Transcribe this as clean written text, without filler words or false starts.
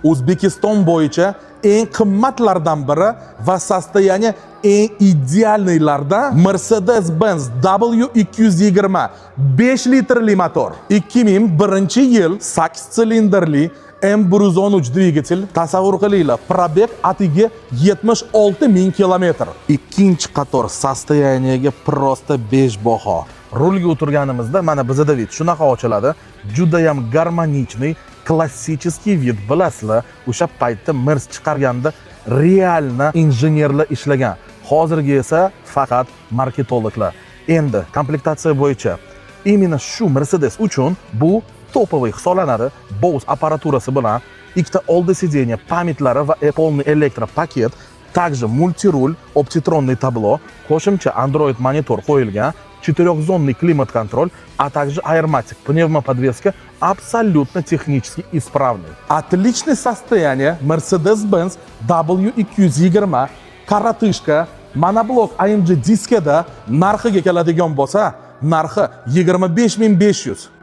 O'zbekiston bo'yicha eng qimmatlardan biri va sostoyani eng idealnilardan Mercedes-Benz W220 5 litrli motor. 2001-yil 8 silindrli M113 dvigatel. Tasavvur qilinglar, probeg atigi 76 000 kilometr. Ikkinchi qator sostoyaniga prosta 5 baho. Rulga o'tirganimizda mana bizda vid shunaqa ochiladi. Juda ham garmonichniy, klassический vid, bilasizlar. O'sha paytda Merc chiqarganda realna injenerlar ishlagan. Hozirgi esa faqat marketologlar. Endi komplektatsiya bo'yicha именно shu Mercedes uchun bu topoviy hisoblanadi. Bose apparaturasi bilan ikkita oldi sidenya, pamyatlari va Apple'ning elektropaket, также multirul, optitronli tablo, qo'shimcha Android monitor qo'yilgan, 4-zonный климат-контроль, а также Airmatic пневмоподвеска абсолютно технически исправный. Отличное состояние Mercedes-Benz W220 korotышka monoblok AMG diskada narxiga keladigan bo'lsa, narxi 25 500.